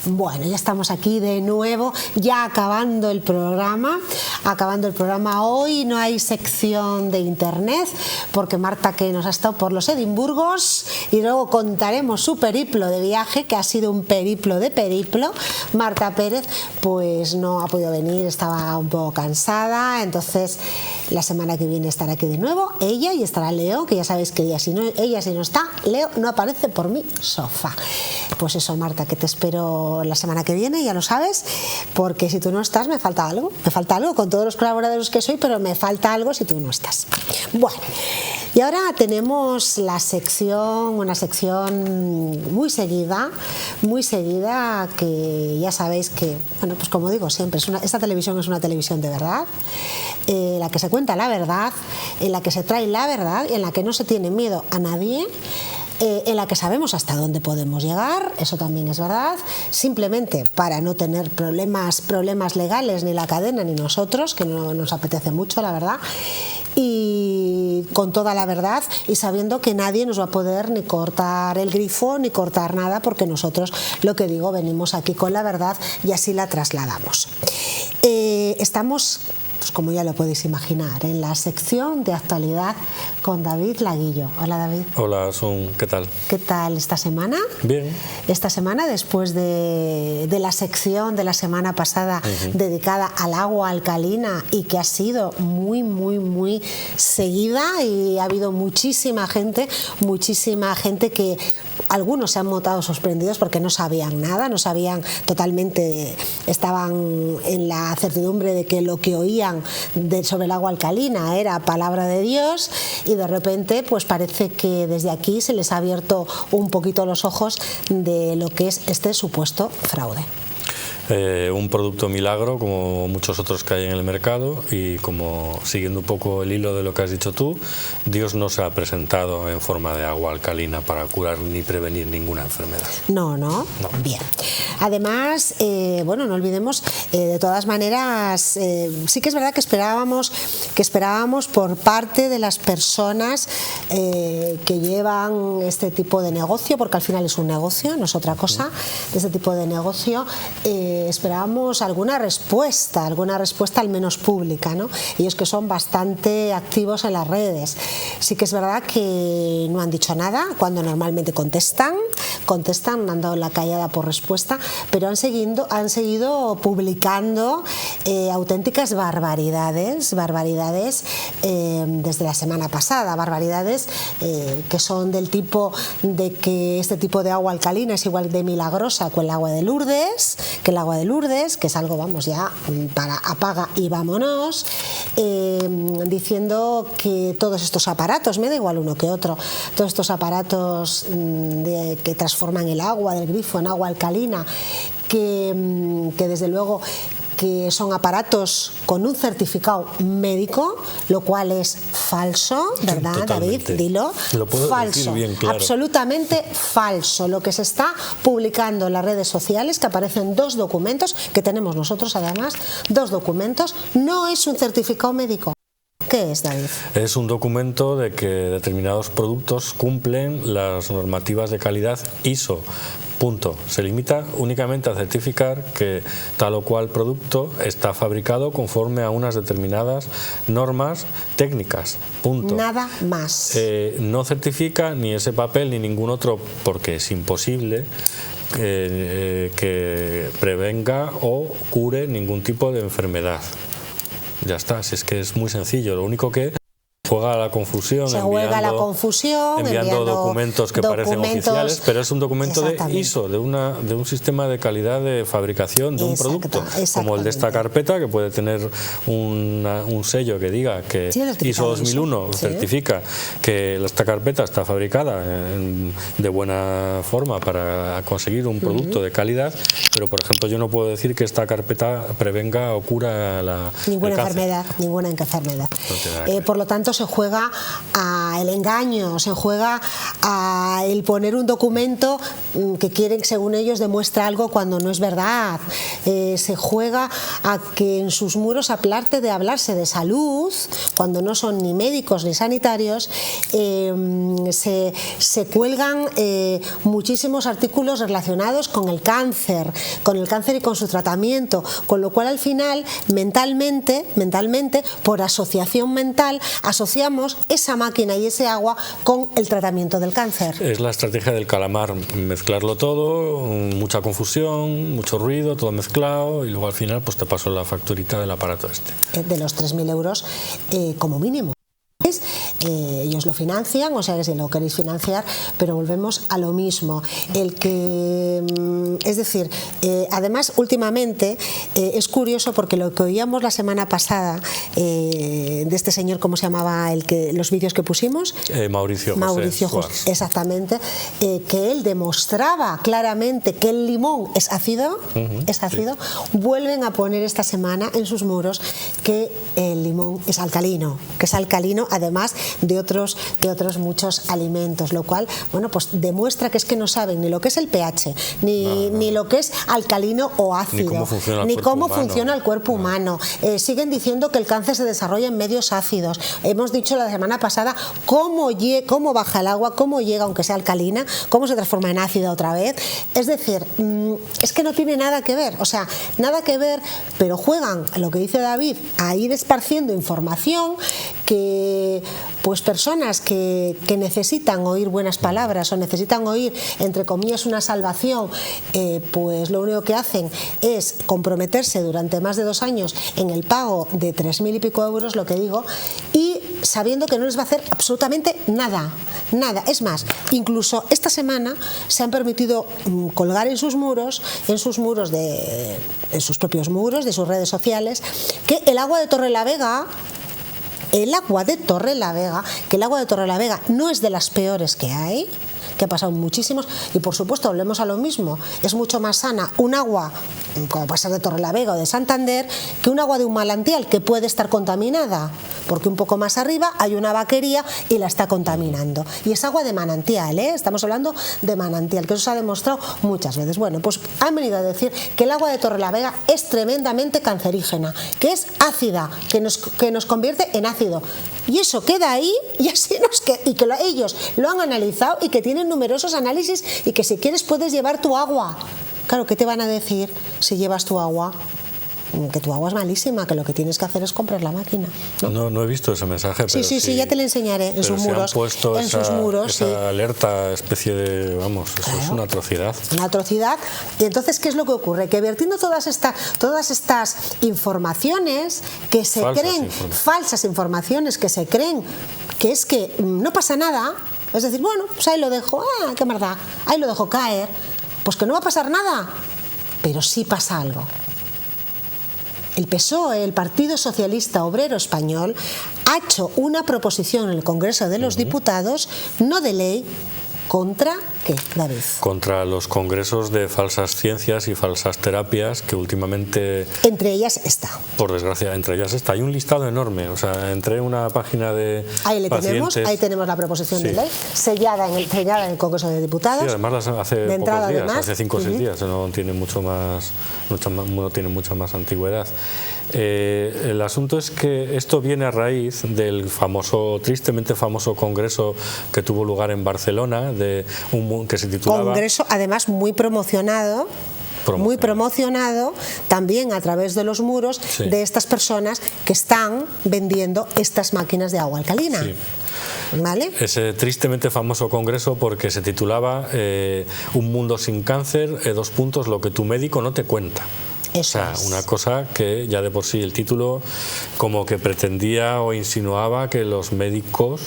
Bueno, ya estamos aquí de nuevo, ya acabando el programa. Hoy no hay sección de internet porque Marta, que nos ha estado por los Edimburgos, y luego contaremos su periplo de viaje, que ha sido un periplo de periplo. Marta Pérez pues no ha podido venir, estaba un poco cansada, entonces la semana que viene estará aquí de nuevo ella, y estará Leo, que ya sabéis que ella si no está, Leo no aparece por mi sofá. Pues eso, Marta, que te espero la semana que viene, ya lo sabes, porque si tú no estás me falta algo con todos los colaboradores que soy, pero me falta algo si tú no estás. Bueno, y ahora tenemos una sección muy seguida, que ya sabéis que, bueno, pues como digo siempre, esta televisión es una televisión de verdad, en la que se cuenta la verdad, en la que se trae la verdad y en la que no se tiene miedo a nadie. En la que sabemos hasta dónde podemos llegar, eso también es verdad, simplemente para no tener problemas legales, ni la cadena ni nosotros, que no nos apetece mucho, la verdad, y con toda la verdad y sabiendo que nadie nos va a poder ni cortar el grifo ni cortar nada, porque nosotros, lo que digo, venimos aquí con la verdad y así la trasladamos. Estamos, pues como ya lo podéis imaginar, en la sección de actualidad con David Laguillo. Hola, David. Hola, Asun, ¿qué tal? ¿Qué tal esta semana? Bien. Esta semana, después de la sección de la semana pasada dedicada al agua alcalina, y que ha sido muy seguida, y ha habido muchísima gente que algunos se han notado sorprendidos porque no sabían nada, totalmente, estaban en la certidumbre de que lo que oían sobre el agua alcalina era palabra de Dios, y de repente pues parece que desde aquí se les ha abierto un poquito los ojos de lo que es este supuesto fraude. Un producto milagro como muchos otros que hay en el mercado, y como siguiendo un poco el hilo de lo que has dicho tú, Dios no se ha presentado en forma de agua alcalina para curar ni prevenir ninguna enfermedad. No. Bien. Además, bueno, no olvidemos, de todas maneras, sí que es verdad que esperábamos por parte de las personas que llevan este tipo de negocio, porque al final es un negocio, no es otra cosa, de este tipo de negocio, esperábamos alguna respuesta al menos pública, ¿no? Ellos que son bastante activos en las redes. Sí que es verdad que no han dicho nada cuando normalmente contestan, han dado la callada por respuesta, pero han seguido publicando auténticas barbaridades desde la semana pasada, barbaridades que son del tipo de que este tipo de agua alcalina es igual de milagrosa que el agua de Lourdes, que es algo, vamos, ya para apaga y vámonos, diciendo que todos estos aparatos, me da igual uno que otro, todos estos aparatos que transforman el agua del grifo en agua alcalina, que desde luego que son aparatos con un certificado médico, lo cual es falso, ¿verdad, totalmente. David? Dilo. Lo puedo falso, decir bien claro. Absolutamente falso. Lo que se está publicando en las redes sociales, que aparecen dos documentos, que tenemos nosotros además, dos documentos, no es un certificado médico. ¿Qué es, David? Es un documento de que determinados productos cumplen las normativas de calidad ISO. Punto. Se limita únicamente a certificar que tal o cual producto está fabricado conforme a unas determinadas normas técnicas. Punto. Nada más. No certifica ni ese papel ni ningún otro, porque es imposible que prevenga o cure ningún tipo de enfermedad. Ya está, si es que es muy sencillo. Lo único que juega a la confusión, enviando documentos que parecen oficiales, pero es un documento de ISO, de un sistema de calidad de fabricación de un producto, como el de esta carpeta, que puede tener un sello que diga que ISO 2001 certifica que esta carpeta está fabricada de buena forma para conseguir un producto de calidad, pero por ejemplo yo no puedo decir que esta carpeta prevenga o cura ninguna enfermedad. Por lo tanto, se juega al engaño, se juega a el poner un documento que quieren, según ellos, demuestra algo cuando no es verdad. Se juega a que en sus muros, aparte de hablarse de salud, cuando no son ni médicos ni sanitarios, se cuelgan muchísimos artículos relacionados con el cáncer y con su tratamiento, con lo cual al final mentalmente, por asociación mental, asociamos esa máquina y ese agua con el tratamiento del cáncer. Es la estrategia del calamar, mezclarlo todo, mucha confusión, mucho ruido, todo mezclado, y luego al final pues te paso la facturita del aparato este. De los 3.000 euros como mínimo. Ellos lo financian, o sea que si lo queréis financiar, pero volvemos a lo mismo. Es decir, además últimamente es curioso porque lo que oíamos la semana pasada de este señor, ¿cómo se llamaba los vídeos que pusimos? Mauricio José, exactamente, que él demostraba claramente que el limón es ácido, sí. Vuelven a poner esta semana en sus muros que el limón es alcalino, además de otros muchos alimentos, lo cual, bueno, pues demuestra que es que no saben ni lo que es el pH, ni lo que es alcalino o ácido, ni cómo funciona el cuerpo humano. Siguen diciendo que el cáncer se desarrolla en medios ácidos. Hemos dicho la semana pasada cómo baja el agua, cómo llega, aunque sea alcalina, cómo se transforma en ácida otra vez. Es decir, es que no tiene nada que ver, pero juegan, lo que dice David, a ir esparciendo información que pues personas que necesitan oír buenas palabras o necesitan oír, entre comillas, una salvación, pues lo único que hacen es comprometerse durante más de 2 años en el pago de 3.000 y pico euros, lo que digo, y sabiendo que no les va a hacer absolutamente nada. Es más, incluso esta semana se han permitido colgar en sus propios muros de sus redes sociales, que el agua de Torrelavega, que el agua de Torrelavega no es de las peores que hay, que ha pasado muchísimos, y por supuesto volvemos a lo mismo, es mucho más sana un agua como puede ser de Torrelavega o de Santander que un agua de un manantial que puede estar contaminada, porque un poco más arriba hay una vaquería y la está contaminando, y es agua de manantial, estamos hablando de manantial, que eso se ha demostrado muchas veces. Bueno, pues han venido a decir que el agua de Torrelavega es tremendamente cancerígena, que es ácida, que nos convierte en ácido, y eso queda ahí, y así ellos lo han analizado y que tienen numerosos análisis, y que si quieres puedes llevar tu agua. Claro, ¿qué te van a decir si llevas tu agua? Que tu agua es malísima, que lo que tienes que hacer es comprar la máquina. No he visto ese mensaje, pero sí, ya te lo enseñaré en sus muros. Han puesto esa alerta, especie de, vamos, eso es una atrocidad. Una atrocidad. Y entonces, ¿qué es lo que ocurre? Que vertiendo todas estas informaciones que se creen, falsas informaciones que se creen que es que no pasa nada, es decir, bueno, pues ahí lo dejo, qué maldad, ahí lo dejo caer, pues que no va a pasar nada, pero sí pasa algo. El PSOE, el Partido Socialista Obrero Español, ha hecho una proposición en el Congreso de los Diputados, no de ley, ¿contra qué, David? Contra los congresos de falsas ciencias y falsas terapias que últimamente... Entre ellas está. Por desgracia, entre ellas está. Hay un listado enorme. O sea, entré en una página de pacientes. Ahí tenemos la proposición de ley sellada en el Congreso de Diputados. Sí, además hace pocos días, hace 5 o 6 días. No tiene mucha más antigüedad. El asunto es que esto viene a raíz del tristemente famoso congreso que tuvo lugar en Barcelona, que se titulaba... Congreso, además, muy promocionado también a través de los muros de estas personas que están vendiendo estas máquinas de agua alcalina. Sí. ¿Vale? Ese tristemente famoso congreso porque se titulaba Un mundo sin cáncer, lo que tu médico no te cuenta. Eso una cosa que ya de por sí el título como que pretendía o insinuaba que los médicos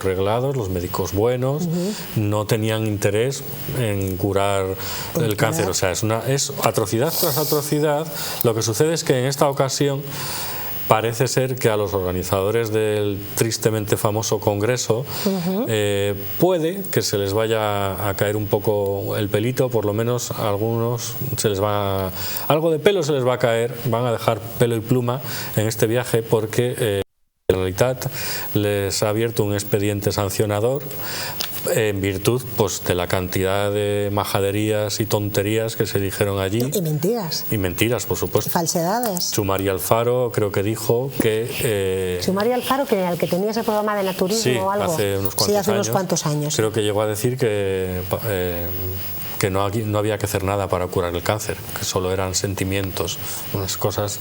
reglados, los médicos buenos, no tenían interés en curar el cáncer. O sea, es atrocidad tras atrocidad. Lo que sucede es que en esta ocasión parece ser que a los organizadores del tristemente famoso congreso puede que se les vaya a caer un poco el pelito, por lo menos a algunos algo de pelo se les va a caer, van a dejar pelo y pluma en este viaje porque el Generalitat les ha abierto un expediente sancionador en virtud pues de la cantidad de majaderías y tonterías que se dijeron allí. Y mentiras. Y mentiras, por supuesto. Falsedades. Chumari Alfaro creo que dijo que... Chumari Alfaro, que era el que tenía ese programa de naturismo sí, o algo. hace unos cuantos hace unos cuantos años. Creo que llegó a decir que no había que hacer nada para curar el cáncer, que solo eran sentimientos, unas cosas.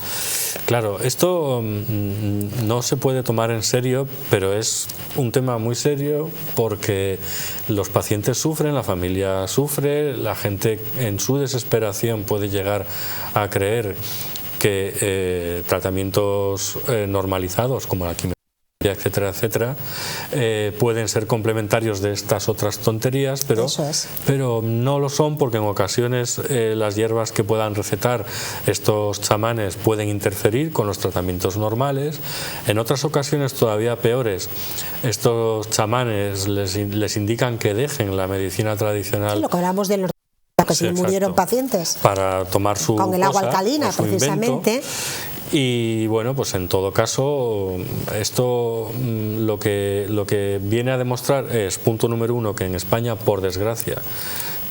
Claro, esto no se puede tomar en serio, pero es un tema muy serio porque los pacientes sufren, la familia sufre, la gente en su desesperación puede llegar a creer que tratamientos normalizados como la quimioterapia, etcétera, etcétera, pueden ser complementarios de estas otras tonterías, pero no lo son, porque en ocasiones las hierbas que puedan recetar estos chamanes pueden interferir con los tratamientos normales. En otras ocasiones todavía peores, estos chamanes les indican que dejen la medicina tradicional. Sí, lo que hablamos de los que se murieron pacientes para tomar su con el agua alcalina, precisamente. Invento. Y bueno, pues en todo caso, esto lo que viene a demostrar es, punto número uno, que en España, por desgracia,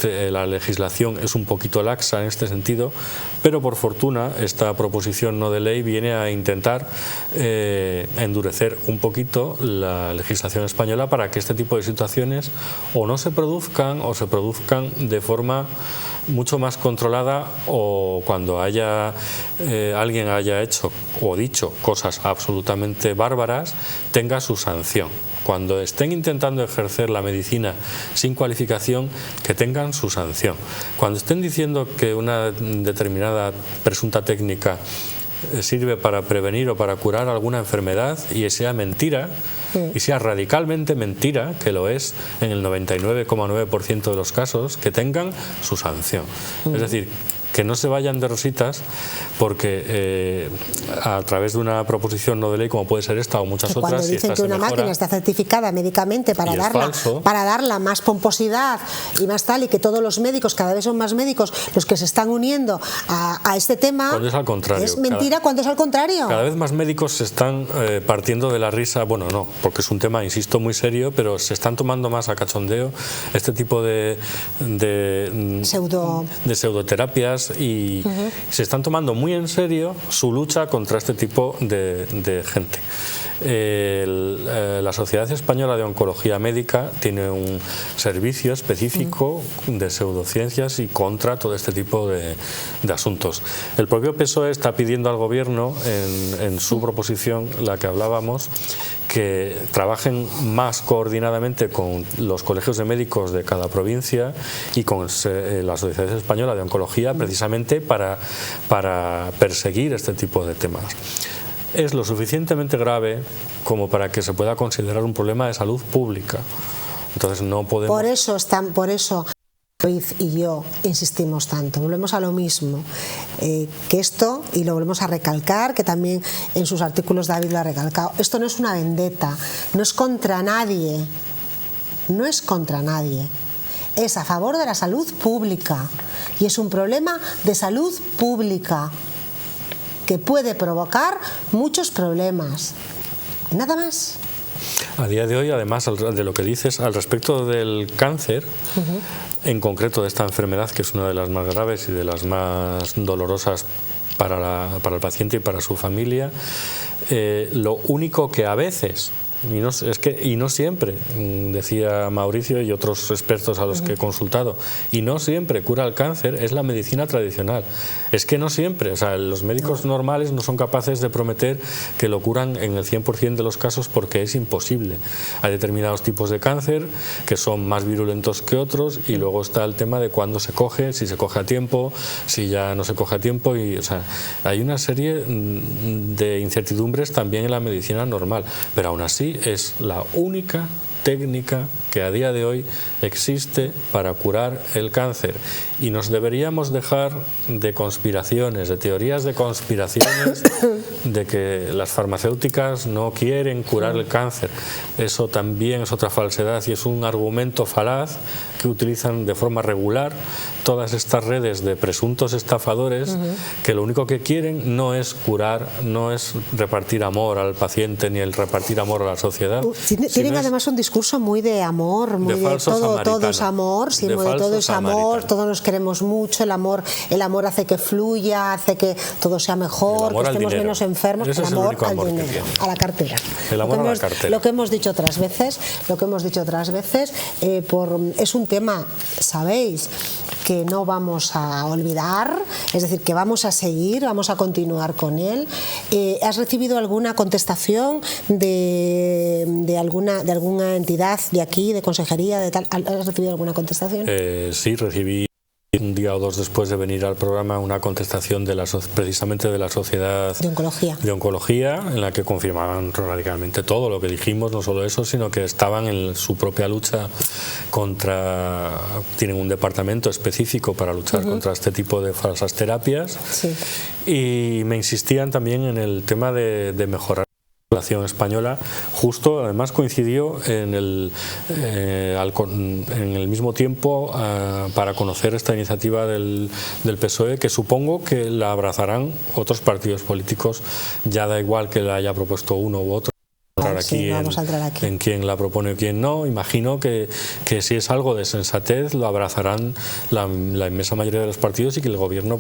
la legislación es un poquito laxa en este sentido, pero por fortuna esta proposición no de ley viene a intentar endurecer un poquito la legislación española para que este tipo de situaciones o no se produzcan o se produzcan de forma mucho más controlada, o cuando alguien haya hecho o dicho cosas absolutamente bárbaras tenga su sanción. Cuando estén intentando ejercer la medicina sin cualificación, que tengan su sanción. Cuando estén diciendo que una determinada presunta técnica sirve para prevenir o para curar alguna enfermedad y sea mentira, y sea radicalmente mentira, que lo es en el 99,9% de los casos, que tengan su sanción. Es decir, que no se vayan de rositas porque a través de una proposición no de ley como puede ser esta o muchas otras, cuando dicen que una máquina está certificada médicamente para darla más pomposidad y más tal, y que todos los médicos, cada vez son más médicos los que se están uniendo a este tema, cuando es al contrario, es mentira cuando es al contrario. Cada vez más médicos se están partiendo de la risa, bueno, no, porque es un tema, insisto, muy serio, pero se están tomando más a cachondeo este tipo de pseudoterapias y se están tomando muy en serio su lucha contra este tipo de gente. La Sociedad Española de Oncología Médica tiene un servicio específico de pseudociencias y contra todo este tipo de asuntos. El propio PSOE está pidiendo al gobierno en su proposición, la que hablábamos, que trabajen más coordinadamente con los colegios de médicos de cada provincia y con la Sociedad Española de Oncología, precisamente para perseguir este tipo de temas. Es lo suficientemente grave como para que se pueda considerar un problema de salud pública. Entonces no podemos... Por eso Ruiz y yo insistimos tanto, volvemos a lo mismo, que esto, y lo volvemos a recalcar, que también en sus artículos David lo ha recalcado, esto no es una vendetta, no es contra nadie, es a favor de la salud pública y es un problema de salud pública que puede provocar muchos problemas, nada más. A día de hoy, además de lo que dices al respecto del cáncer, en concreto de esta enfermedad, que es una de las más graves y de las más dolorosas para el paciente y para su familia, lo único que a veces, y no siempre, decía Mauricio y otros expertos a los que he consultado, y no siempre cura el cáncer, es la medicina tradicional. Es que no siempre, o sea, los médicos normales no son capaces de prometer que lo curan en el 100% de los casos, porque es imposible. Hay determinados tipos de cáncer que son más virulentos que otros, y luego está el tema de cuándo se coge, si se coge a tiempo, si ya no se coge a tiempo, y o sea, hay una serie de incertidumbres también en la medicina normal, pero aún así es la única técnica que a día de hoy existe para curar el cáncer, y nos deberíamos dejar de conspiraciones, de teorías de conspiraciones de que las farmacéuticas no quieren curar el cáncer. Eso también es otra falsedad y es un argumento falaz que utilizan de forma regular todas estas redes de presuntos estafadores que lo único que quieren no es curar, no es repartir amor al paciente ni el repartir amor a la sociedad. Tienen además un discurso muy de amor, muy de todo es amor, sí, muy de todo es amor, todos nos queremos mucho, el amor hace que fluya, hace que todo sea mejor, que estemos menos enfermos. Ese el amor es el al dinero, a la cartera. El amor a la cartera. Lo que hemos dicho otras veces, es un tema, sabéis, que no vamos a olvidar, es decir, que vamos a seguir, vamos a continuar con él. ¿Has recibido alguna contestación de alguna entidad de aquí, de consejería, de tal? ¿Has recibido alguna contestación? Sí, recibí un día o dos después de venir al programa una contestación precisamente de la Sociedad de Oncología, en la que confirmaban radicalmente todo lo que dijimos, no solo eso, sino que estaban en su propia lucha tienen un departamento específico para luchar contra este tipo de falsas terapias, y me insistían también en el tema de mejorar la población española. Justo, además coincidió en el mismo tiempo para conocer esta iniciativa del PSOE, que supongo que la abrazarán otros partidos políticos, ya da igual que la haya propuesto uno u otro. Vamos a entrar aquí en quién la propone o quién no. Imagino que si es algo de sensatez lo abrazarán la inmensa mayoría de los partidos y que el gobierno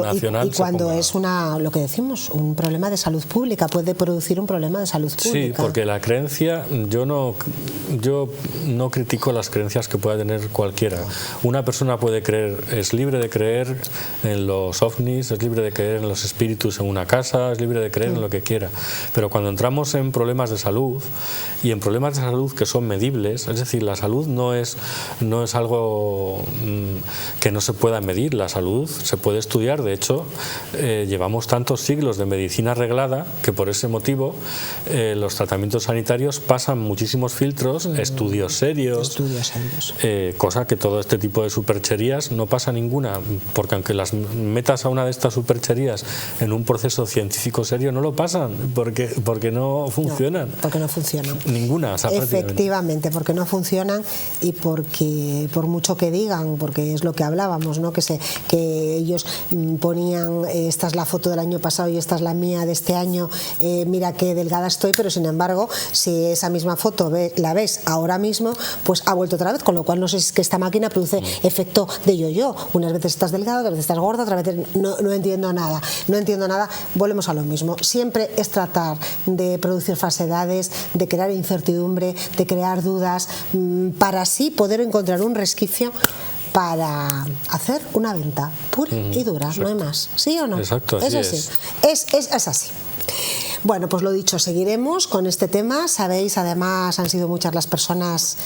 nacional y cuando es lo que decimos, un problema de salud pública, puede producir un problema de salud pública. Sí, porque la creencia, yo no critico las creencias que pueda tener cualquiera. Una persona puede creer, es libre de creer en los ovnis, es libre de creer en los espíritus en una casa, es libre de creer en lo que quiera, pero cuando entramos en problemas de salud, y en problemas de salud que son medibles, es decir, la salud no es algo que no se pueda medir, la salud se puede estudiar. De hecho, llevamos tantos siglos de medicina arreglada que por ese motivo los tratamientos sanitarios pasan muchísimos filtros, estudios serios, cosa que todo este tipo de supercherías no pasa ninguna, porque aunque las metas a una de estas supercherías en un proceso científico serio, no lo pasan, porque no funcionan. No, porque no funcionan. Ninguna. Efectivamente, porque no funcionan y porque por mucho que digan, porque es lo que hablábamos, ¿no? que ellos ponían, esta es la foto del año pasado y esta es la mía de este año, mira qué delgada estoy, pero sin embargo, si esa misma foto la ves ahora mismo, pues ha vuelto otra vez, con lo cual no sé si es que esta máquina produce efecto de yo-yo. Unas veces estás delgada, otras veces estás gorda, otras veces no entiendo nada. Volvemos a lo mismo. Siempre es tratar de producir falsedades, de crear incertidumbre, de crear dudas, para así poder encontrar un resquicio para hacer una venta pura y dura. Exacto. No hay más. ¿Sí o no? Exacto, así es así. Bueno, pues lo dicho, seguiremos con este tema. Sabéis, además, han sido muchas las personas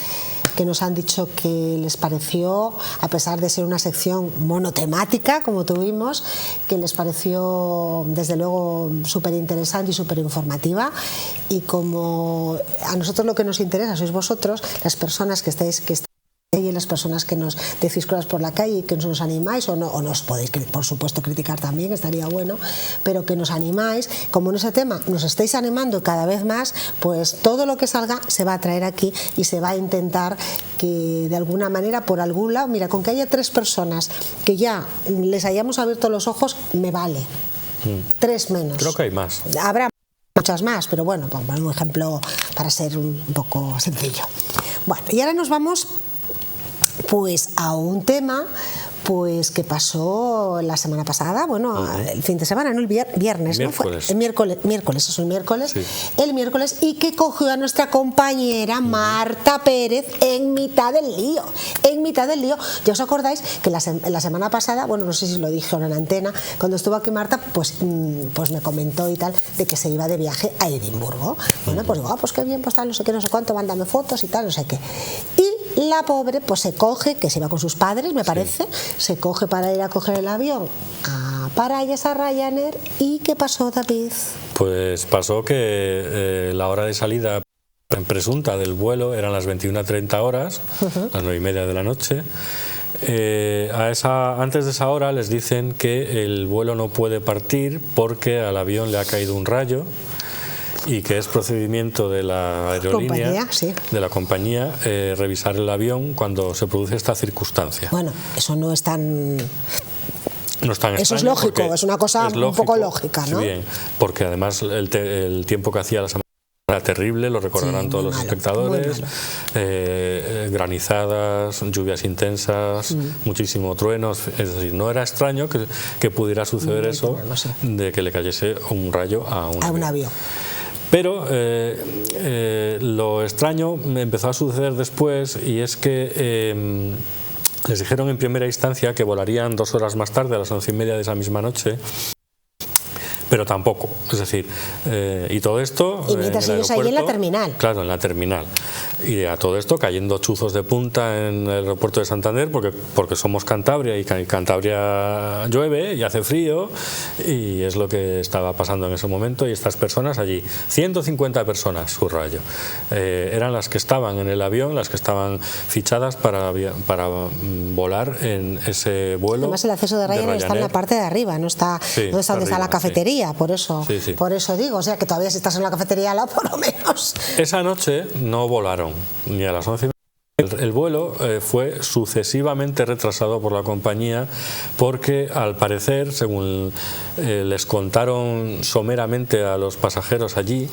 que nos han dicho que les pareció, a pesar de ser una sección monotemática, como tuvimos, que les pareció, desde luego, súper interesante y súper informativa. Y como a nosotros lo que nos interesa sois vosotros, las personas que estáis y las personas que nos decís cosas por la calle y que nos animáis, o nos podéis, por supuesto, criticar también, estaría bueno, pero que nos animáis, como en ese tema nos estáis animando cada vez más, pues todo lo que salga se va a traer aquí y se va a intentar que de alguna manera, por algún lado, mira, con que haya 3 personas que ya les hayamos abierto los ojos, me vale. 3 menos. Creo que hay más. Habrá muchas más, pero bueno, por un ejemplo para ser un poco sencillo. Bueno, y ahora nos vamos pues a un tema pues que pasó la semana pasada, bueno, el fin de semana, ¿no? El viernes, ¿no? Fue el miércoles, eso, el miércoles, sí. El miércoles, y que cogió a nuestra compañera Marta Pérez en mitad del lío. ¿Ya os acordáis que la semana pasada, bueno, no sé si lo dije en la antena, cuando estuvo aquí Marta, pues me comentó y tal, de que se iba de viaje a Edimburgo. Bueno, pues digo, pues qué bien, pues tal, no sé qué, no sé cuánto, mándame fotos y tal, no sé qué. Y la pobre, pues se coge, que se iba con sus padres, me parece, se coge para ir a coger el avión a Paralles, a Ryanair. ¿Y qué pasó, David? Pues pasó que la hora de salida presunta del vuelo eran las 21:30 horas, las 9:30 de la noche. Antes de esa hora les dicen que el vuelo no puede partir porque al avión le ha caído un rayo y que es procedimiento de la aerolínea, de la compañía, revisar el avión cuando se produce esta circunstancia. Bueno, eso no es tan... No es tan eso es lógico, es una cosa un poco lógica, ¿no? Bien, porque además el tiempo que hacía la semana era terrible, lo recordarán todos los espectadores, granizadas, lluvias intensas, muchísimo truenos, es decir, no era extraño que pudiera suceder eso, de que le cayese un rayo a un avión. Pero lo extraño empezó a suceder después, y es que les dijeron en primera instancia que volarían 2 horas más tarde, a las 11:30 de esa misma noche, pero tampoco, es decir, y todo esto... Y mientras ellos ahí en la terminal. Claro, en la terminal. Y a todo esto cayendo chuzos de punta en el aeropuerto de Santander, porque somos Cantabria, y en Cantabria llueve y hace frío, y es lo que estaba pasando en ese momento. Y estas personas allí, 150 personas, subrayo, eran las que estaban en el avión, las que estaban fichadas para volar en ese vuelo. Además, el acceso de Ryanair está en la parte de arriba, no está, donde está la cafetería. Por eso digo, o sea que todavía si estás en la cafetería al lado, por lo menos. Esa noche no volaron ni a las 11:30. El vuelo fue sucesivamente retrasado por la compañía porque, al parecer, según les contaron someramente a los pasajeros allí,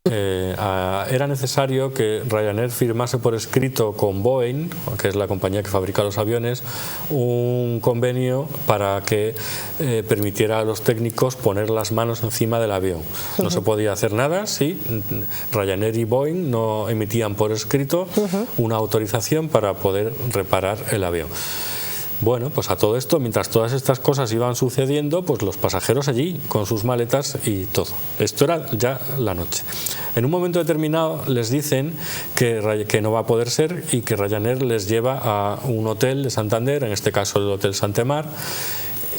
era necesario que Ryanair firmase por escrito con Boeing, que es la compañía que fabrica los aviones, un convenio para que permitiera a los técnicos poner las manos encima del avión. No se podía hacer nada si Ryanair y Boeing no emitían por escrito una autorización para poder reparar el avión. Bueno, pues a todo esto, mientras todas estas cosas iban sucediendo, pues los pasajeros allí con sus maletas y todo. Esto era ya la noche. En un momento determinado les dicen que no va a poder ser, y que Ryanair les lleva a un hotel de Santander, en este caso el Hotel Santemar.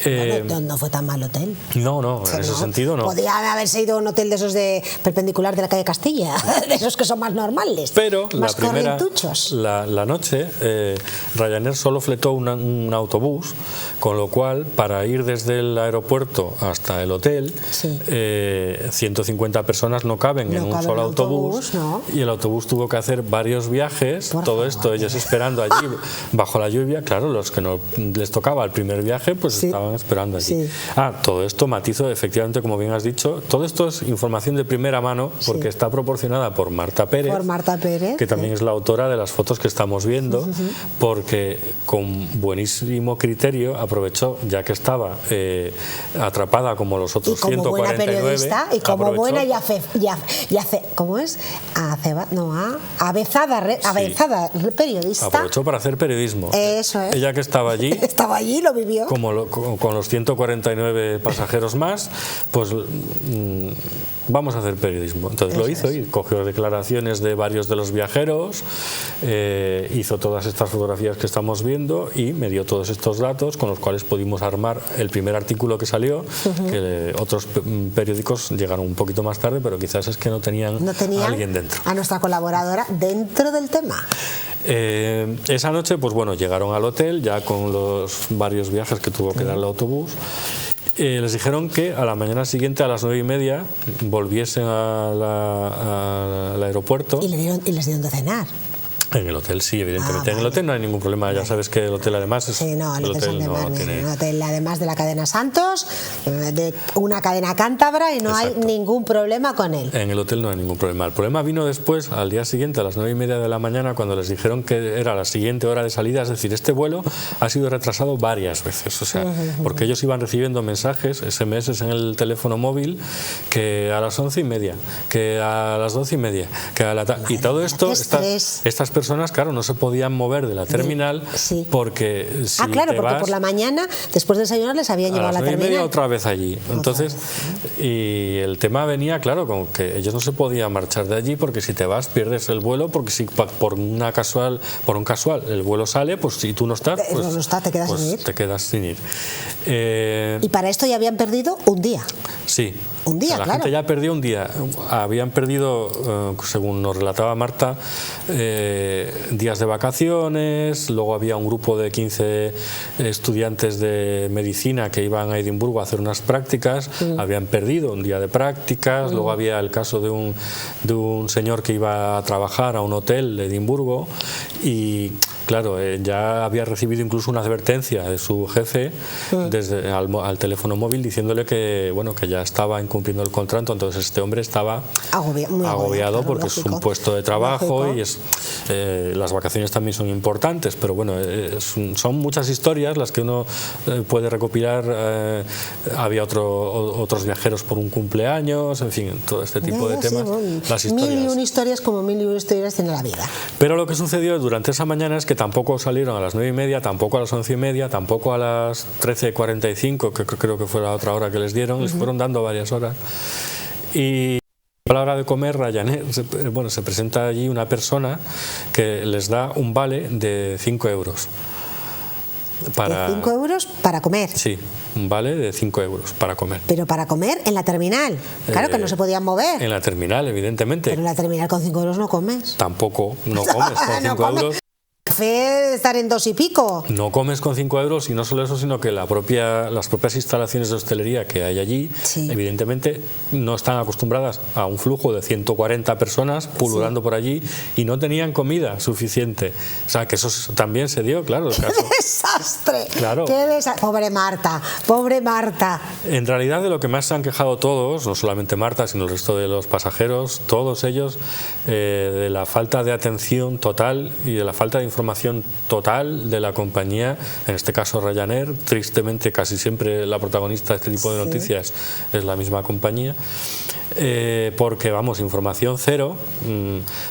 Bueno, no fue tan mal hotel. No, en ese sentido no. Podía haberse ido a un hotel de esos de perpendicular de la calle Castilla, de esos que son más normales, pero más corrientuchos. La noche, Ryanair solo fletó un autobús, con lo cual, para ir desde el aeropuerto hasta el hotel, 150 personas no caben en un solo autobús, y el autobús tuvo que hacer varios viajes. Todo esto ellos esperando allí bajo la lluvia. Claro, los que no les tocaba el primer viaje, pues estaban esperando allí. Todo esto, matizo, efectivamente, como bien has dicho, todo esto es información de primera mano, porque está proporcionada por Marta Pérez, que también es la autora de las fotos que estamos viendo, porque con buenísimo criterio aprovechó, ya que estaba atrapada como los otros 149, buena periodista, y como buena avezada periodista, aprovechó para hacer periodismo. Eso es. Ella, que estaba allí, lo vivió, con los 149 pasajeros más, pues vamos a hacer periodismo. Entonces lo hizo, y cogió declaraciones de varios de los viajeros, hizo todas estas fotografías que estamos viendo, y me dio todos estos datos con los cuales pudimos armar el primer artículo que salió, que otros periódicos llegaron un poquito más tarde, pero quizás es que no tenían a alguien dentro. A nuestra colaboradora dentro del tema. Esa noche, pues bueno, llegaron al hotel ya con los varios viajes que tuvo que dar el autobús. Les dijeron que a la mañana siguiente, a las 9:30, volviesen al aeropuerto. Y les dieron de cenar. En el hotel sí, evidentemente. En el hotel no hay ningún problema. Ya sabes que el hotel, además, es el hotel además de la cadena Santos, de una cadena cántabra, y no hay ningún problema con él. En el hotel no hay ningún problema. El problema vino después, al día siguiente, a las 9:30 de la mañana, cuando les dijeron que era la siguiente hora de salida. Es decir, este vuelo ha sido retrasado varias veces, o sea, porque ellos iban recibiendo mensajes, SMS en el teléfono móvil, que a las 11:30, que a las 12:30, que a y todo esto, estas personas, claro, no se podían mover de la terminal, porque si porque por la mañana, después de desayunar, les habían llevado a la terminal. Otra vez allí. Entonces, y el tema venía, claro, con que ellos no se podían marchar de allí, porque si te vas pierdes el vuelo, porque si por un casual el vuelo sale, pues si tú no estás, te quedas sin ir. Y para esto ya habían perdido un día. Sí. Un día, la gente ya perdió un día. Habían perdido, según nos relataba Marta, días de vacaciones, luego había un grupo de 15 estudiantes de medicina que iban a Edimburgo a hacer unas prácticas, habían perdido un día de prácticas, luego había el caso de un señor que iba a trabajar a un hotel de Edimburgo y claro, ya había recibido incluso una advertencia de su jefe desde al teléfono móvil diciéndole que bueno, que ya estaba incumpliendo el contrato. Entonces este hombre estaba agobiado porque es un puesto de trabajo y las vacaciones también son importantes, pero bueno, son muchas historias las que uno puede recopilar. Había otros viajeros por un cumpleaños, en fin, todo este tipo de temas. Las historias. Mil y una historias, como mil y una historias tiene la vida. Pero lo que sucedió durante esa mañana es que tampoco salieron a las 9:30, tampoco a las 11:30, tampoco a las 13:45, que creo que fue la otra hora que les dieron, les fueron dando varias horas. Y a la hora de comer, Ryanair, se presenta allí una persona que les da un vale de 5 euros. ¿De 5 euros para comer? Sí, un vale de 5 euros para comer. ¿Pero para comer en la terminal? Claro que no se podían mover. En la terminal, evidentemente. Pero en la terminal con 5 euros no comes. Tampoco, no comes con 5 euros. Café estar en 2 y pico. No comes con 5 euros y no solo eso, sino que las propias instalaciones de hostelería que hay allí, evidentemente no están acostumbradas a un flujo de 140 personas pululando por allí y no tenían comida suficiente. O sea, que eso también se dio, claro. El caso. ¡Qué desastre! Claro. Pobre Marta, pobre Marta. En realidad, de lo que más se han quejado todos, no solamente Marta, sino el resto de los pasajeros, todos ellos, de la falta de atención total y de la falta de información total de la compañía, en este caso Ryanair. Tristemente casi siempre la protagonista de este tipo de noticias es la misma compañía, porque vamos, información cero.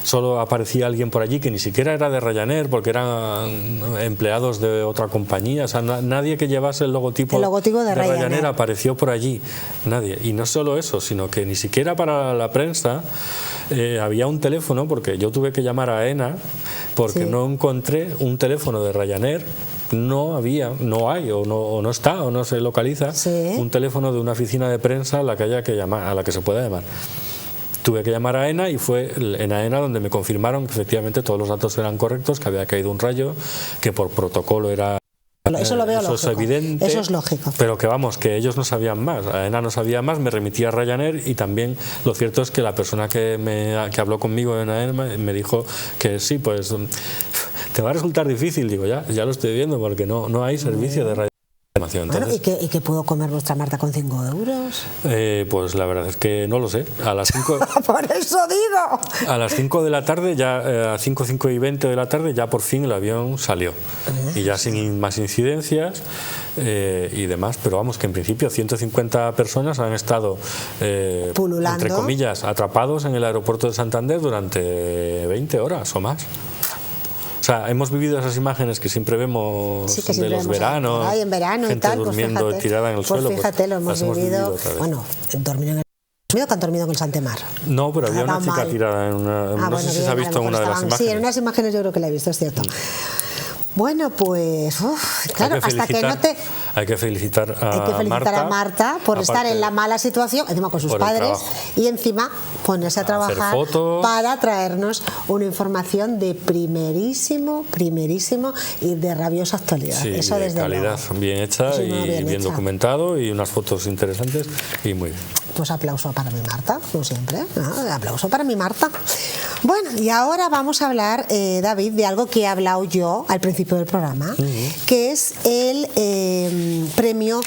Solo aparecía alguien por allí que ni siquiera era de Ryanair, porque eran empleados de otra compañía. O sea, nadie que llevase el logotipo de Ryanair apareció por allí, nadie. Y no solo eso, sino que ni siquiera para la prensa había un teléfono, porque yo tuve que llamar a AENA porque no encontré un teléfono de Ryanair. No hay, o no está, o no se localiza un teléfono de una oficina de prensa a la que haya que llamar, a la que se pueda llamar. Tuve que llamar a AENA y fue en AENA donde me confirmaron que efectivamente todos los datos eran correctos, que había caído un rayo, que por protocolo era... Eso lo veo lógico. Es evidente, eso es lógico. Pero que vamos, que ellos no sabían más. AENA no sabía más, me remitía a Ryanair y también lo cierto es que la persona que habló conmigo en AENA me dijo que sí, pues te va a resultar difícil. Digo, ya lo estoy viendo porque no hay servicio de Ryanair. Entonces, ¿y qué pudo comer vuestra Marta con 5 euros? Pues la verdad es que no lo sé. A las 5... Por eso digo. A las 5 de la tarde, ya a 5:20 de la tarde, ya por fin el avión salió. Y ya sin más incidencias y demás. Pero vamos, que en principio 150 personas han estado, pululando, entre comillas, atrapados en el aeropuerto de Santander durante 20 horas o más. O sea, hemos vivido esas imágenes que siempre vemos de los veranos, en verano gente y tal, durmiendo pues fíjate, tirada en el suelo. Fíjate, lo hemos vivido. Bueno, dormir en el... que han dormido en el Santemar. No, pero había una chica tirada en una... no sé si se ha visto en una de las imágenes. Sí, en unas imágenes yo creo que la he visto, es cierto. Bueno, pues claro, hasta que no te... Hay que felicitar a Marta por estar en la mala situación, encima con sus padres, y encima ponerse a trabajar para traernos una información de primerísimo y de rabiosa actualidad. Sí, eso de calidad, luego. Bien hecha y bien documentado y unas fotos interesantes y muy bien. Pues aplauso para mi Marta, como siempre. Aplauso para mi Marta. Bueno, y ahora vamos a hablar, David, de algo que he hablado yo al principio del programa, que es el premio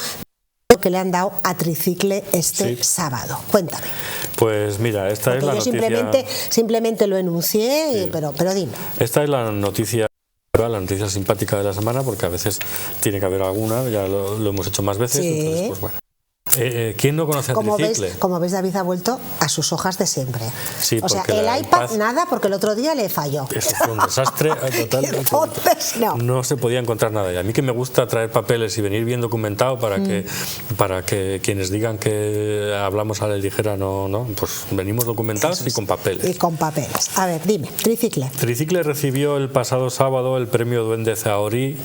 que le han dado a Tricicle este sábado. Cuéntame. Pues mira, esta es la noticia... Simplemente lo enuncié, pero dime. Esta es la noticia simpática de la semana, porque a veces tiene que haber alguna, ya lo hemos hecho más veces, entonces pues bueno. ¿Quién no conoce a Tricicle? Como ves, David ha vuelto a sus hojas de siempre. Sí, o sea, el iPad nada, porque el otro día le falló. Eso fue un desastre total. Entonces, no se podía encontrar nada. Y a mí que me gusta traer papeles y venir bien documentado para que quienes digan que hablamos a la ligera, no, pues venimos documentados y con papeles. Y con papeles. A ver, dime, Tricicle. Tricicle recibió el pasado sábado el premio Duende Zahorí,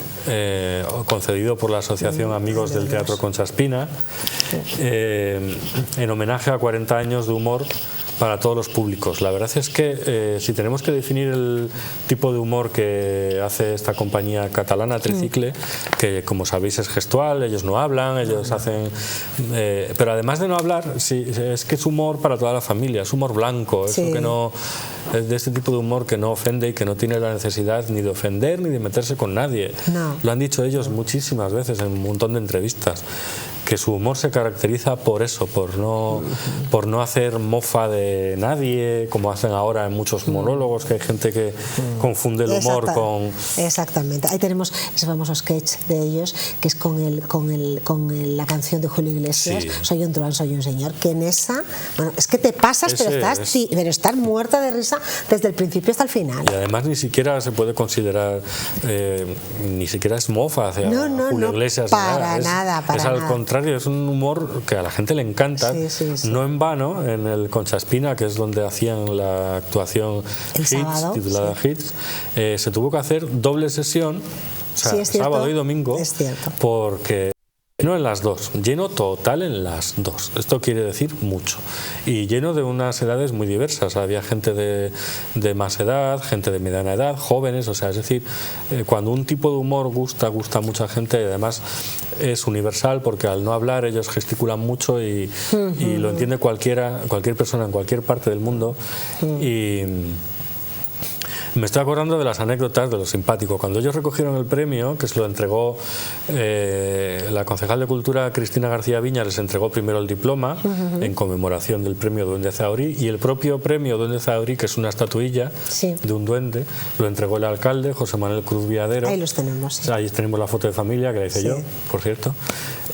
concedido por la Asociación Amigos del Teatro Concha Espina, en homenaje a 40 años de humor para todos los públicos. La verdad es que si tenemos que definir el tipo de humor que hace esta compañía catalana, Tricicle, que como sabéis es gestual, ellos no hablan, ellos hacen... pero además de no hablar, sí, es que es humor para toda la familia, es humor blanco, eso que no... Es de este tipo de humor que no ofende y que no tiene la necesidad ni de ofender ni de meterse con nadie. Lo han dicho ellos muchísimas veces en un montón de entrevistas, que su humor se caracteriza por eso, por no hacer mofa de nadie, como hacen ahora en muchos monólogos, que hay gente que confunde el humor con... Exactamente. Ahí tenemos ese famoso sketch de ellos, que es con la canción de Julio Iglesias, Soy un truán, soy un señor, que en esa... Bueno, es que te pasas, pero estás muerta de risa desde el principio hasta el final. Y además ni siquiera se puede considerar, ni siquiera es mofa hacia Julio Iglesias. Para nada. Es al contrario, es un humor que a la gente le encanta. No en vano, en el Concha Espina, que es donde hacían la actuación Hits, titulada Hits, se tuvo que hacer doble sesión, o sea, sábado y domingo, porque lleno en las dos, lleno total en las dos. Esto quiere decir mucho. Y lleno de unas edades muy diversas. Había gente de más edad, gente de mediana edad, jóvenes, o sea, es decir, cuando un tipo de humor gusta a mucha gente, y además es universal porque al no hablar ellos gesticulan mucho y lo entiende cualquier persona en cualquier parte del mundo. Y me estoy acordando de las anécdotas, de lo simpático. Cuando ellos recogieron el premio, que se lo entregó la concejal de Cultura, Cristina García Viña, les entregó primero el diploma en conmemoración del premio Duende Zahorí, y el propio premio Duende Zahorí, que es una estatuilla de un duende, lo entregó el alcalde, José Manuel Cruz Viadero. Ahí los tenemos. Ahí tenemos la foto de familia, que la hice yo, por cierto,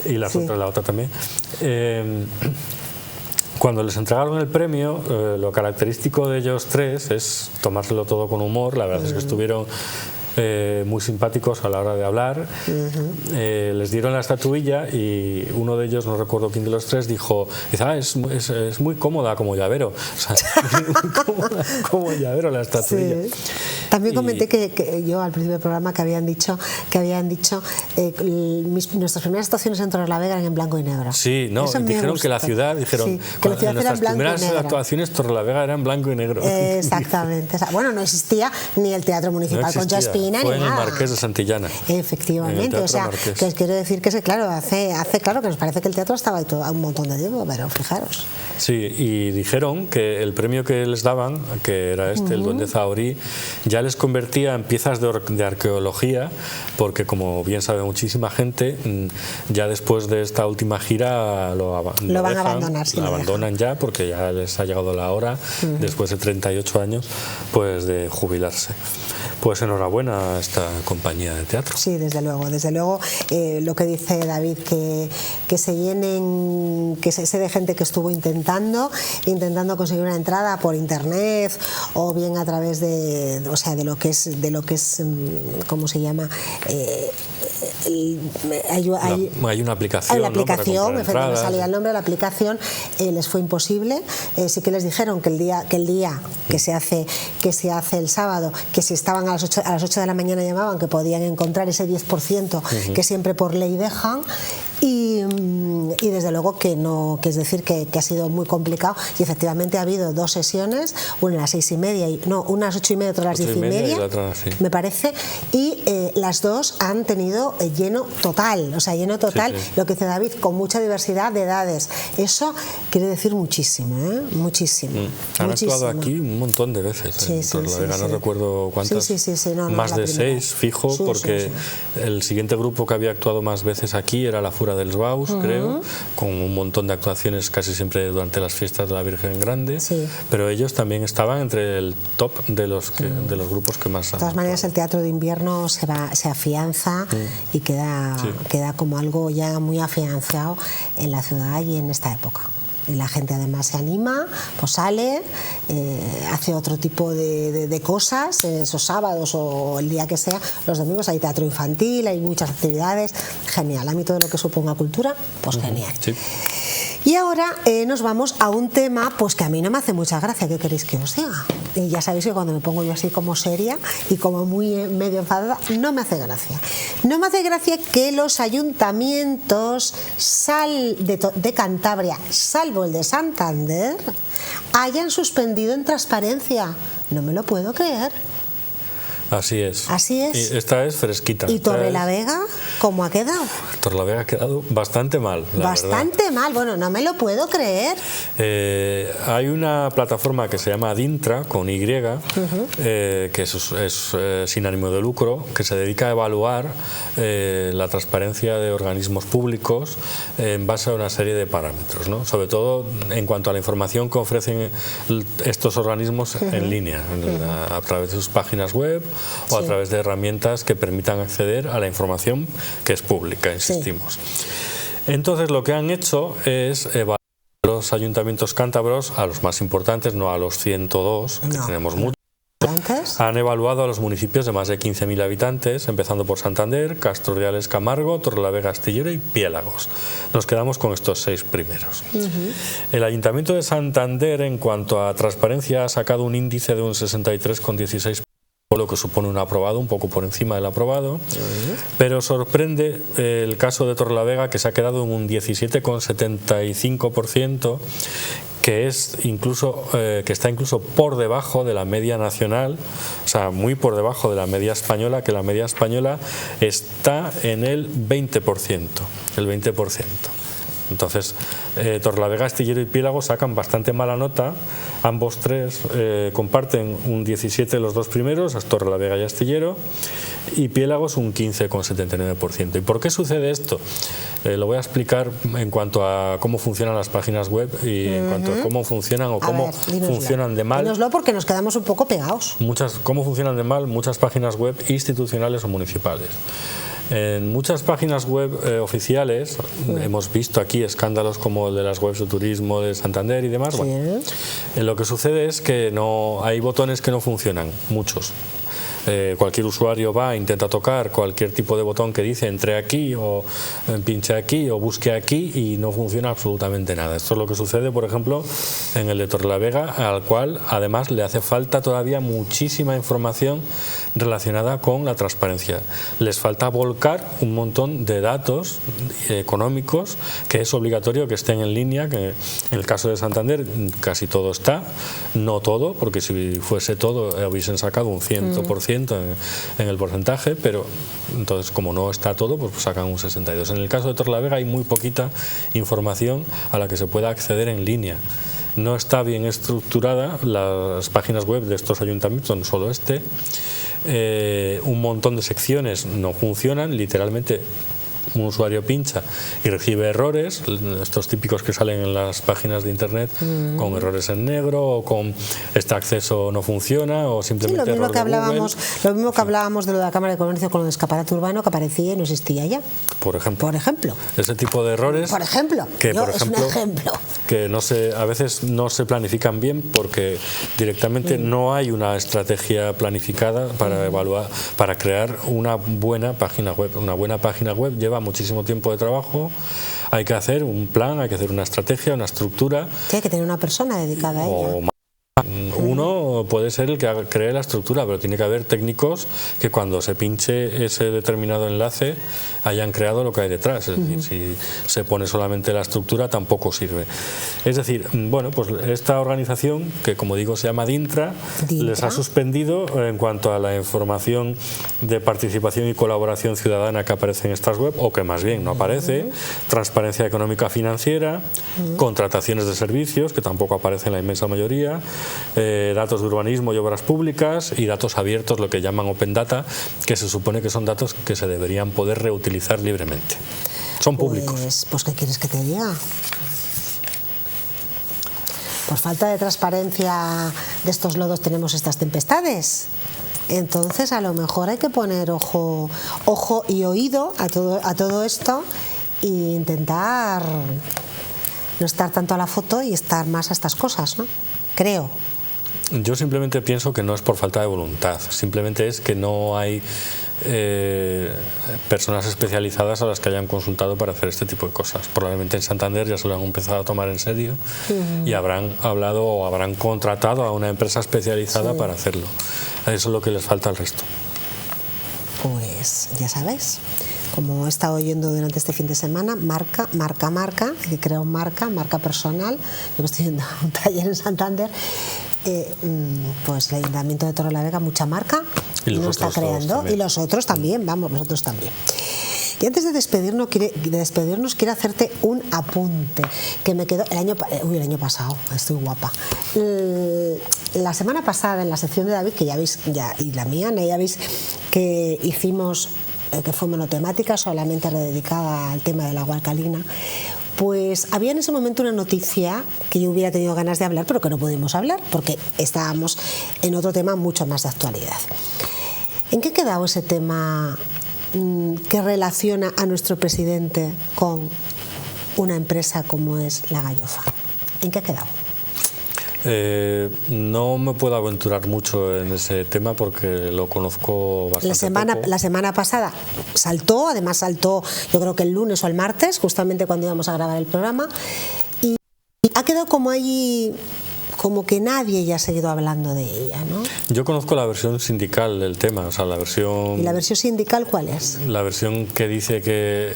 y la otra también. Cuando les entregaron el premio, lo característico de ellos tres es tomárselo todo con humor. La verdad es que estuvieron muy simpáticos a la hora de hablar. Les dieron la estatuilla y uno de ellos, no recuerdo quién de los tres, dijo, es muy cómoda como llavero. O sea, muy cómoda como llavero la estatuilla. También comenté que yo al principio del programa que habían dicho nuestras primeras actuaciones en Torrelavega eran en blanco y negro. Sí, no, dijeron que la ciudad, nuestras primeras actuaciones Torrelavega eran en blanco y negro. Exactamente. Bueno, no existía ni el Teatro Municipal Concha Espina ni nada. Fue en el nada. Marqués de Santillana. Efectivamente, o sea, que os quiero decir que claro, hace claro que nos parece que el teatro estaba ahí todo, un montón de tiempo, pero fijaros. Sí, y dijeron que el premio que les daban, que era el Duende Zahorí, ya les convertía en piezas de arqueología, porque como bien sabe muchísima gente, ya después de esta última gira lo van a abandonar. Lo abandonan ya, porque ya les ha llegado la hora, después de 38 años, pues de jubilarse. Pues enhorabuena a esta compañía de teatro. Sí, desde luego. Lo que dice David, que se llenen, que se de gente que estuvo intentando conseguir una entrada por internet o bien a través de lo que es ¿cómo se llama? Hay una aplicación. Hay una aplicación, me salía el nombre de la aplicación, les fue imposible. Sí que les dijeron que el día que se hace el sábado, que si estaban a las 8 de la mañana llamaban, que podían encontrar ese 10% que siempre por ley dejan. Y desde luego que es decir que ha sido muy complicado, y efectivamente ha habido dos sesiones, una a las 6:30 una a las 8:30, otra a las 10:30, me parece, y las dos han tenido lleno total, lo que dice David, con mucha diversidad de edades. Eso quiere decir muchísimo, muchísimo. Han actuado aquí un montón de veces, no recuerdo cuántas, más de 6 fijo, porque el siguiente grupo que había actuado más veces aquí era La Fura dels Baus, creo, con un montón de actuaciones casi siempre durante las fiestas de la Virgen Grande, pero ellos también estaban entre el top de los grupos que más han. De todas maneras, el teatro de invierno se afianza y queda como algo ya muy afianzado en la ciudad y en esta época. Y la gente además se anima, pues sale, hace otro tipo de cosas, esos sábados o el día que sea. Los domingos hay teatro infantil, hay muchas actividades. Genial, a mí todo lo que suponga cultura, pues genial. Sí. Y ahora nos vamos a un tema pues que a mí no me hace mucha gracia. ¿Qué queréis que os diga? Y ya sabéis que cuando me pongo yo así como seria y como muy medio enfadada, no me hace gracia. No me hace gracia que los ayuntamientos de Cantabria, salvo el de Santander, hayan suspendido en transparencia. No me lo puedo creer. Así es. Así es. Y esta es fresquita. ¿Y Torrelavega cómo ha quedado? Torrelavega ha quedado bastante mal, la Bastante verdad. mal, bueno, no me lo puedo creer. Hay una plataforma que se llama Adintra, con Y, que es sin ánimo de lucro, que se dedica a evaluar la transparencia de organismos públicos en base a una serie de parámetros, ¿no? Sobre todo en cuanto a la información que ofrecen estos organismos en línea, a través de sus páginas web o a través de herramientas que permitan acceder a la información que es pública, insistimos. Entonces lo que han hecho es evaluar los ayuntamientos cántabros, a los más importantes, no a los 102, que tenemos muchos. Han evaluado a los municipios de más de 15.000 habitantes, empezando por Santander, Castro-Urdiales, Camargo, Torrelavega, Astillero y Piélagos. Nos quedamos con estos 6 primeros. El Ayuntamiento de Santander, en cuanto a transparencia, ha sacado un índice de un 63,16%, lo que supone un aprobado, un poco por encima del aprobado, pero sorprende el caso de Torrelavega, que se ha quedado en un 17,75%, que está incluso por debajo de la media nacional, o sea, muy por debajo de la media española, que la media española está en el 20%. Entonces, Torrelavega, Astillero y Piélagos sacan bastante mala nota. Ambos tres comparten un 17 los dos primeros, Torrelavega y Astillero, y Piélagos un 15,79%. ¿Y por qué sucede esto? Lo voy a explicar en cuanto a cómo funcionan las páginas web y en cuanto a cómo funcionan o cómo funcionan de mal. Dínoslo, porque nos quedamos un poco pegados. Cómo funcionan de mal muchas páginas web institucionales o municipales. En muchas páginas web oficiales hemos visto aquí escándalos como el de las webs de turismo de Santander y demás. Bueno, lo que sucede es que hay botones que no funcionan, muchos. Cualquier usuario va, intenta tocar cualquier tipo de botón que dice entre aquí o pinche aquí o busque aquí y no funciona absolutamente nada. Esto es lo que sucede, por ejemplo, en el de Torrelavega, al cual además le hace falta todavía muchísima información relacionada con la transparencia. Les falta volcar un montón de datos económicos que es obligatorio que estén en línea, que en el caso de Santander casi todo está, no todo, porque si fuese todo hubiesen sacado un 100% en el porcentaje, pero entonces como no está todo, pues sacan un 62%. En el caso de Torrelavega hay muy poquita información a la que se pueda acceder en línea. No está bien estructurada las páginas web de estos ayuntamientos, no solo un montón de secciones no funcionan, literalmente un usuario pincha y recibe errores, estos típicos que salen en las páginas de internet con errores en negro o con este acceso no funciona o simplemente lo mismo que hablábamos de lo de la Cámara de Comercio con el escaparate urbano, que aparecía y no existía ya. Por ejemplo. Ese tipo de errores. Es un ejemplo. Que a veces no se planifican bien porque directamente no hay una estrategia planificada para evaluar, para crear una buena página web. Una buena página web lleva muchísimo tiempo de trabajo, hay que hacer un plan, hay que hacer una estrategia, una estructura. Sí, hay que tener una persona dedicada a ello. Uno puede ser el que cree la estructura, pero tiene que haber técnicos que cuando se pinche ese determinado enlace hayan creado lo que hay detrás. Es decir, si se pone solamente la estructura tampoco sirve. Es decir, bueno, pues esta organización, que como digo se llama Dintra, les ha suspendido en cuanto a la información de participación y colaboración ciudadana que aparece en estas web, o que más bien no aparece, transparencia económica financiera, contrataciones de servicios, que tampoco aparecen en la inmensa mayoría, datos de urbanismo y obras públicas y datos abiertos, lo que llaman open data, que se supone que son datos que se deberían poder reutilizar libremente. Son públicos. Pues ¿qué quieres que te diga? Por falta de transparencia de estos lodos tenemos estas tempestades. Entonces a lo mejor hay que poner ojo y oído a todo esto e intentar no estar tanto a la foto y estar más a estas cosas, ¿no? Creo. Yo simplemente pienso que no es por falta de voluntad, simplemente es que no hay personas especializadas a las que hayan consultado para hacer este tipo de cosas. Probablemente en Santander ya se lo han empezado a tomar en serio y habrán hablado o habrán contratado a una empresa especializada para hacerlo. Eso es lo que les falta al resto. Pues ya sabéis, como he estado oyendo durante este fin de semana, marca, que creo marca personal. Yo que estoy yendo a un taller en Santander, pues el Ayuntamiento de Torrelavega, mucha marca, no está creando, y los otros también, los otros también. Y antes de despedirnos, quiero hacerte un apunte que me quedó el año pasado, estoy guapa. La semana pasada, en la sección de David, que ya veis, y la mía, ya veis que hicimos, que fue monotemática, solamente dedicada al tema del agua alcalina. Pues había en ese momento una noticia que yo hubiera tenido ganas de hablar, pero que no pudimos hablar porque estábamos en otro tema mucho más de actualidad. ¿En qué ha quedado ese tema que relaciona a nuestro presidente con una empresa como es La Gallofa? ¿En qué ha quedado? No me puedo aventurar mucho en ese tema porque lo conozco bastante poco. La semana pasada además saltó, yo creo que el lunes o el martes, justamente cuando íbamos a grabar el programa, y ha quedado como ahí, como que nadie ya ha seguido hablando de ella, ¿no? Yo conozco la versión sindical del tema, o sea, la versión... ¿Y la versión sindical cuál es? La versión que dice que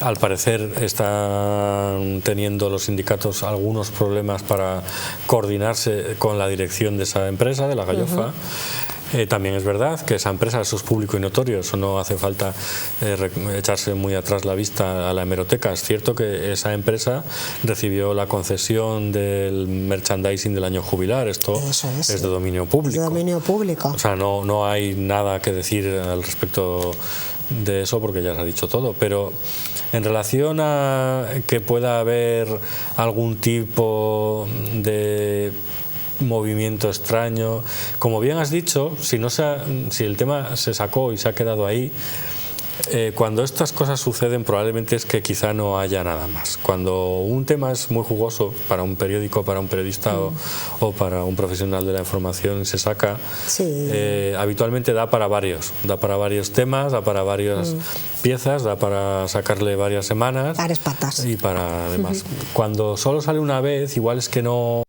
al parecer están teniendo los sindicatos algunos problemas para coordinarse con la dirección de esa empresa, de La Gallofa. También es verdad que esa empresa, eso es público y notorio, eso no hace falta echarse muy atrás la vista a la hemeroteca. Es cierto que esa empresa recibió la concesión del merchandising del año jubilar, esto es de dominio público. De dominio público. O sea, no hay nada que decir al respecto de eso porque ya se ha dicho todo, pero en relación a que pueda haber algún tipo de movimiento extraño, como bien has dicho, si el tema se sacó y se ha quedado ahí, cuando estas cosas suceden probablemente es que quizá no haya nada más. Cuando un tema es muy jugoso para un periódico, para un periodista o para un profesional de la información, se saca, habitualmente da para varios temas, da para varias piezas, da para sacarle varias semanas, varias patas y para además. Cuando solo sale una vez, igual es que no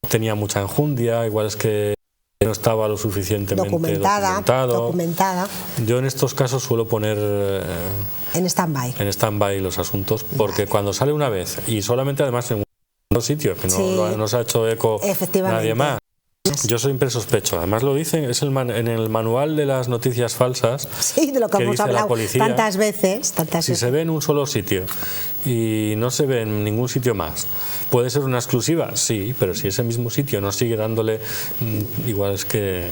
tenía mucha enjundia, igual es que no estaba lo suficientemente documentada. Yo en estos casos suelo poner en stand-by los asuntos, porque cuando sale una vez y solamente además en un sitio que no se ha hecho eco nadie más, yo siempre sospecho, además lo dicen, es en el manual de las noticias falsas, de lo que hemos hablado policía, tantas veces. Si se ve en un solo sitio y no se ve en ningún sitio más, ¿puede ser una exclusiva? Sí, pero si ese mismo sitio no sigue dándole, igual es que...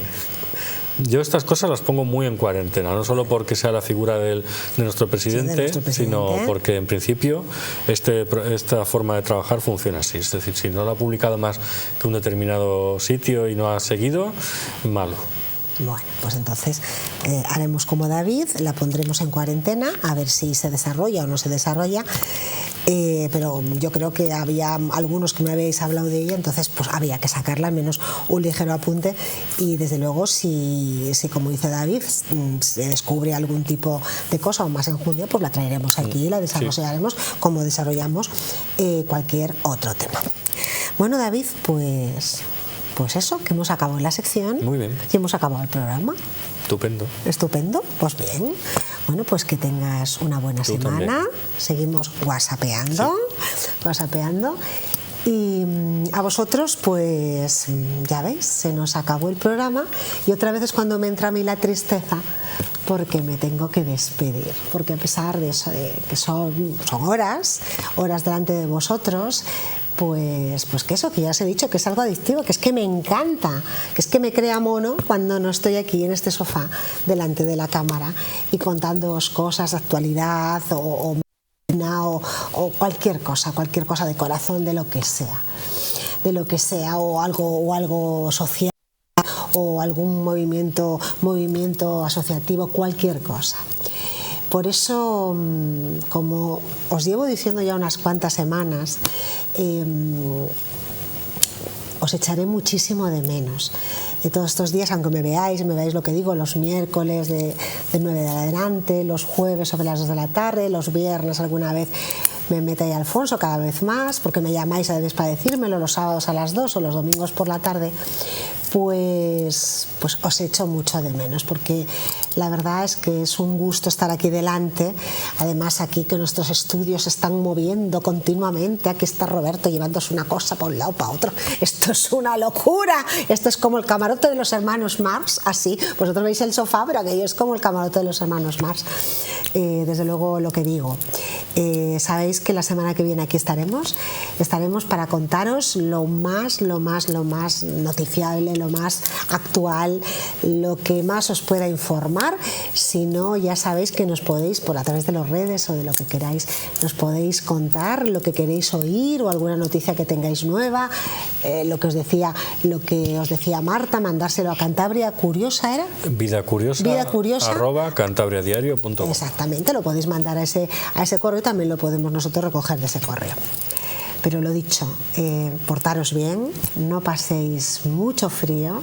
Yo estas cosas las pongo muy en cuarentena, no solo porque sea la figura de nuestro presidente, sino porque en principio esta forma de trabajar funciona así. Es decir, si no lo ha publicado más que un determinado sitio y no ha seguido, malo. Bueno, pues entonces haremos como David, la pondremos en cuarentena a ver si se desarrolla o no se desarrolla, pero yo creo que había algunos que me habéis hablado de ella, entonces pues había que sacarla, al menos un ligero apunte, y desde luego si como dice David, se descubre algún tipo de cosa o más enjundia, pues la traeremos aquí y la desarrollaremos como desarrollamos cualquier otro tema. Bueno, David, pues eso, que hemos acabado la sección. Muy bien. Y hemos acabado el programa. Estupendo, pues bien. Bueno, pues que tengas una buena semana. También. Seguimos whatsappeando. Y a vosotros, pues ya veis, se nos acabó el programa y otra vez es cuando me entra a mí la tristeza, porque me tengo que despedir, porque a pesar de eso, que son horas delante de vosotros, pues que eso, que ya os he dicho, que es algo adictivo, que es que me encanta, que es que me crea mono cuando no estoy aquí en este sofá delante de la cámara y contándoos cosas de actualidad o cualquier cosa de corazón, de lo que sea, o algo social o algún movimiento asociativo, cualquier cosa. Por eso, como os llevo diciendo ya unas cuantas semanas, os echaré muchísimo de menos. Todos estos días, aunque me veáis lo que digo, los miércoles de 9 de adelante, los jueves sobre las 2 de la tarde, los viernes alguna vez me mete ahí Alfonso, cada vez más, porque me llamáis a veces para decírmelo, los sábados a las 2 o los domingos por la tarde, pues os echo mucho de menos, porque la verdad es que es un gusto estar aquí delante. Además, aquí que nuestros estudios se están moviendo continuamente. Aquí está Roberto llevándose una cosa para un lado, para otro. Esto es una locura. Esto es como el camarote de los hermanos Marx, así. Vosotros veis el sofá, pero aquello es como el camarote de los hermanos Marx. Desde luego, lo que digo. Sabéis que la semana que viene aquí estaremos para contaros lo más noticiable, lo más actual, lo que más os pueda informar. Si no, ya sabéis que nos podéis, por a través de las redes o de lo que queráis, nos podéis contar lo que queréis oír o alguna noticia que tengáis nueva, lo que os decía Marta, mandárselo a Cantabria Curiosa, ¿era? Vida curiosa @cantabriadiario.com. Exactamente, lo podéis mandar a ese correo y también lo podemos nosotros recoger de ese correo. Pero lo dicho, portaros bien, no paséis mucho frío,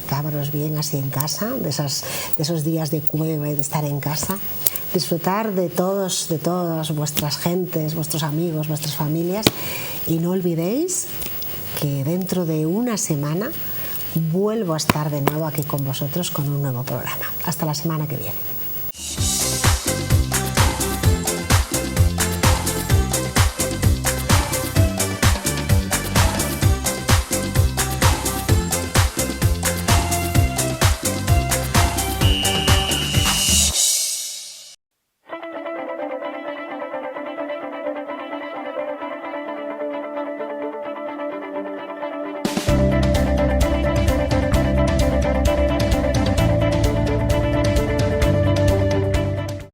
cabros bien así en casa, de esos días de cueva y de estar en casa, disfrutar de todas vuestras gentes, vuestros amigos, vuestras familias, y no olvidéis que dentro de una semana vuelvo a estar de nuevo aquí con vosotros con un nuevo programa. Hasta la semana que viene.